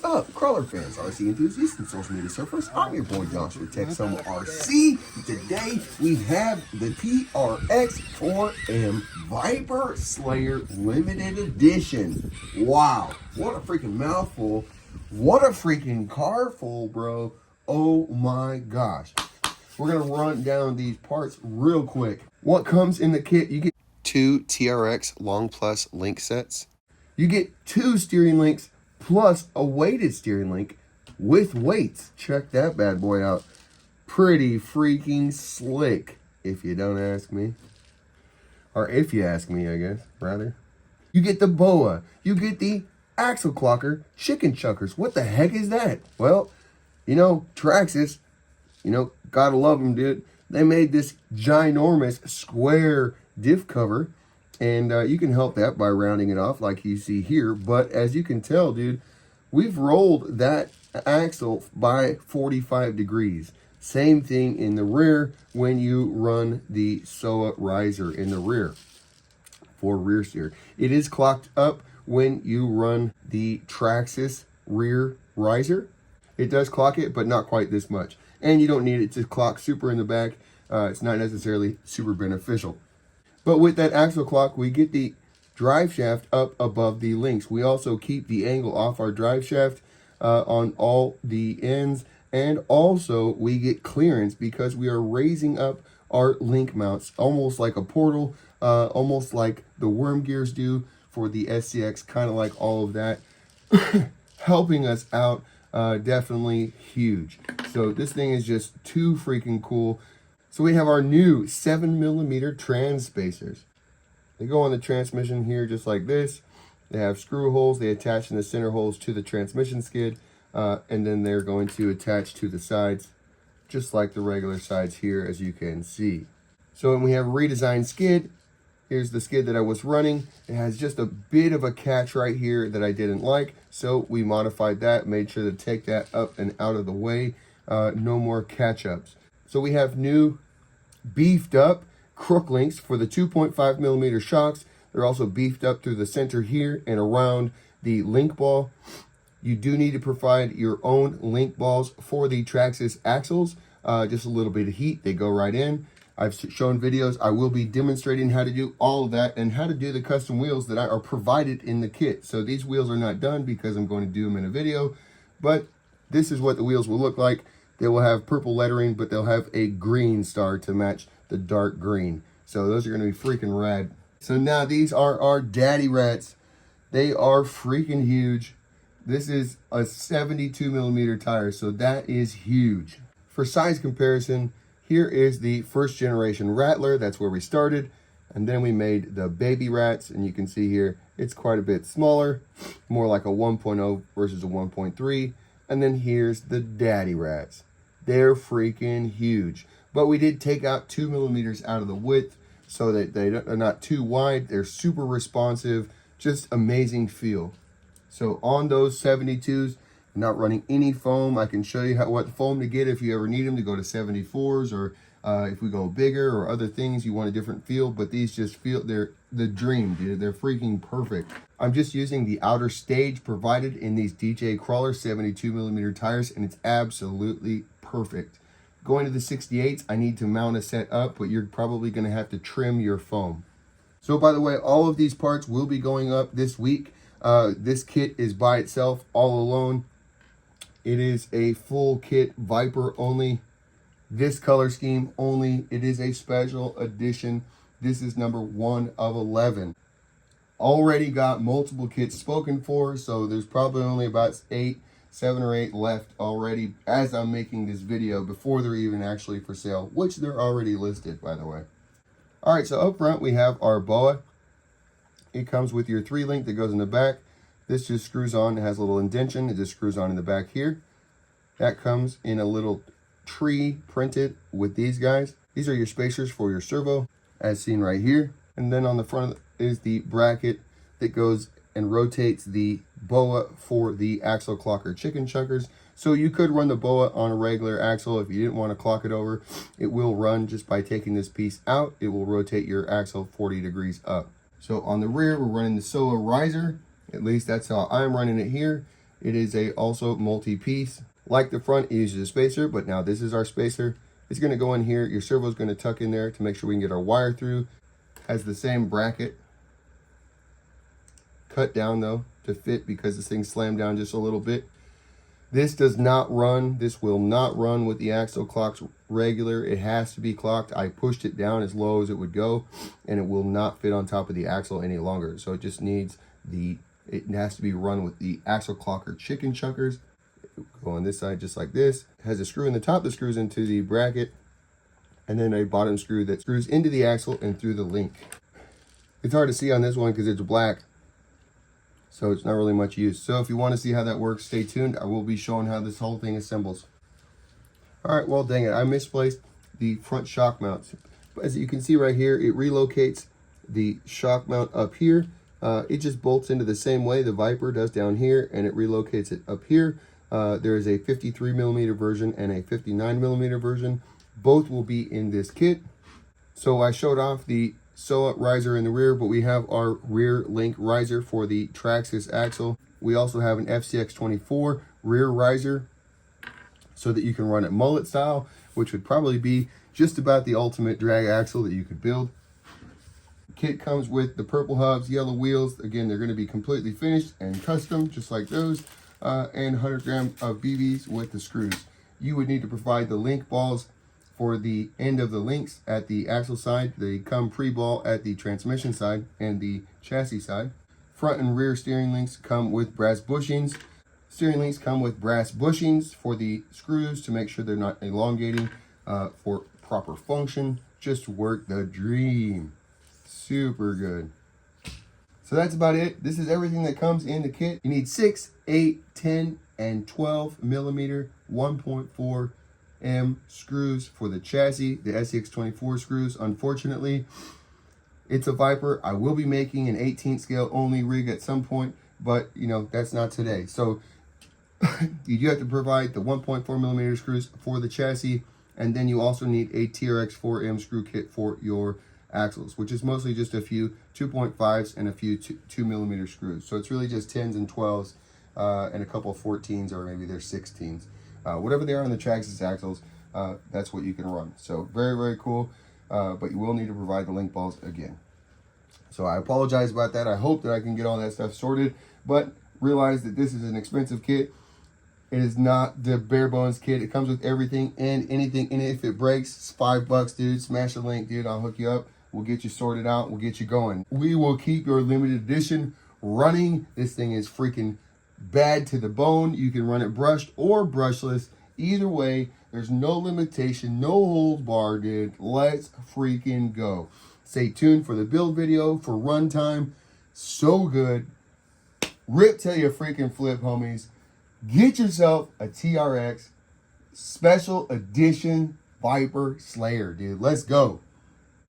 up, crawler fans, RC enthusiasts, and social media surfers? I'm your boy Joshua Tech MOFO RC. Today we have the TRX4M Viper Slayer Limited Edition. Wow, what a freaking mouthful. What a freaking car full, bro. Oh my gosh. We're going to run down these parts real quick. What comes in the kit, you get 2 TRX Long Plus link sets. You get 2 steering links plus a weighted steering link with weights. Check that bad boy out. Pretty freaking slick, if you don't ask me. Or if you ask me, I guess, rather. You get the BOA. You get the axle clocker chicken chuckers. What the heck is that? Well, you know, Traxxas, you know, gotta love them, dude. They made this ginormous square diff cover, and you can help that by rounding it off like you see here. But as you can tell, dude, we've rolled that axle by 45 degrees. Same thing in the rear when you run the SOA riser in the rear for rear steer. It is clocked up when you run the Traxxas rear riser. It does clock it, but not quite this much. And you don't need it to clock super in the back. It's not necessarily super beneficial. But with that axle clock, we get the drive shaft up above the links. We also keep the angle off our drive shaft on all the ends. And also we get clearance because we are raising up our link mounts, almost like a portal, almost like the worm gears do for the SCX, kind of like all of that. Helping us out, definitely huge. So this thing is just too freaking cool. So we have our new 7mm trans spacers. They go on the transmission here just like this. They have screw holes. They attach in the center holes to the transmission skid. And then they're going to attach to the sides, just like the regular sides here, as you can see. So when we have a redesigned skid, here's the skid that I was running. It has just a bit of a catch right here that I didn't like. So we modified that, made sure to take that up and out of the way. No more catch-ups. So we have new beefed up crook links for the 2.5mm shocks. They're also beefed up through the center here and around the link ball. You do need to provide your own link balls for the Traxxas axles. Just a little bit of heat, they go right in. I've shown videos. I will be demonstrating how to do all of that and how to do the custom wheels that are provided in the kit. So these wheels are not done because I'm going to do them in a video, but this is what the wheels will look like. They will have purple lettering, but they'll have a green star to match the dark green. So those are going to be freaking rad. So now these are our daddy rats. They are freaking huge. This is a 72mm tire, so that is huge. For size comparison, here is the first generation Rattler. That's where we started. And then we made the baby rats, and you can see here, it's quite a bit smaller, more like a 1.0 versus a 1.3. And then here's the daddy rats. They're freaking huge. But we did take out 2mm out of the width so that they're not too wide. They're super responsive, just amazing feel. So on those 72s, not running any foam. I can show you what foam to get if you ever need them to go to 74s, or if we go bigger or other things, you want a different feel. But these just feel, they're the dream, dude. They're freaking perfect. I'm just using the outer stage provided in these DJ Crawler 72mm tires, and it's absolutely perfect. Going to the 68s, I need to mount a set up, but you're probably going to have to trim your foam. So by the way, all of these parts will be going up this week. This kit is by itself, all alone. It is a full kit, Viper only, this color scheme only. It is a special edition. This is number 1 of 11. Already got multiple kits spoken for, so there's probably only about 7 or 8 left already as I'm making this video, before they're even actually for sale, which they're already listed, by the way. All right, so up front we have our BOA. It comes with your 3-link that goes in the back. This just screws on. It has a little indentation. It just screws on in the back here. That comes in a little tree printed with these guys. These are your spacers for your servo, as seen right here. And then on the front is the bracket that goes and rotates the BOA for the axle clocker chicken chuckers. So you could run the BOA on a regular axle if you didn't want to clock it over. It will run just by taking this piece out. It will rotate your axle 40 degrees up. So on the rear, we're running the SOA riser. At least that's how I'm running it here. It is also multi-piece. Like the front, it uses a spacer, but now this is our spacer. It's going to go in here. Your servo is going to tuck in there to make sure we can get our wire through. Has the same bracket. Cut down though to fit because this thing slammed down just a little bit. This does not run. This will not run with the axle clocks regular. It has to be clocked. I pushed it down as low as it would go, and it will not fit on top of the axle any longer. So it just needs it has to be run with the axle clocker chicken chuckers. Go on this side just like this. It has a screw in the top that screws into the bracket, and then a bottom screw that screws into the axle and through the link. It's hard to see on this one because it's black, so it's not really much use. So if you want to see how that works, stay tuned. I will be showing how this whole thing assembles. All right, well, dang it, I misplaced the front shock mounts. But as you can see right here, it relocates the shock mount up here. It just bolts into the same way the Viper does down here, and it relocates it up here. There is a 53mm version and a 59mm version. Both will be in this kit. So I showed off the SOA riser in the rear, but we have our rear link riser for the Traxxas axle. We also have an FCX24 rear riser so that you can run it mullet style, which would probably be just about the ultimate drag axle that you could build. Kit comes with the purple hubs, yellow wheels. Again, they're going to be completely finished and custom, just like those, and 100 grams of BBs with the screws. You would need to provide the link balls for the end of the links at the axle side. They come pre-ball at the transmission side and the chassis side. Front and rear steering links come with brass bushings. Steering links come with brass bushings for the screws to make sure they're not elongating for proper function. Just work the dream. Super good. So that's about it. This is everything that comes in the kit. You need 6, 8, 10, and 12mm 1.4M screws for the chassis, the SCX24 screws. Unfortunately, it's a Viper. I will be making an 18th scale only rig at some point, but you know, that's not today. So you do have to provide the 1.4mm screws for the chassis, and then you also need a TRX4M screw kit for your axles, which is mostly just a few 2.5s and a few 2mm screws. So it's really just 10s and 12s and a couple of 14s, or maybe they're 16s. Whatever they are on the Traxxas axles, that's what you can run. So very, very cool, but you will need to provide the link balls again. So I apologize about that. I hope that I can get all that stuff sorted, but realize that this is an expensive kit. It is not the bare bones kit. It comes with everything and anything in it. If it breaks, it's $5, dude. Smash the link, dude. I'll hook you up. We'll get you sorted out. We'll get you going. We will keep your limited edition running. This thing is freaking bad to the bone. You can run it brushed or brushless. Either way, there's no limitation, no holds barred, dude. Let's freaking go. Stay tuned for the build video for runtime. So good. Rip till you freaking flip, homies. Get yourself a TRX special edition Viper Slayer, dude. Let's go.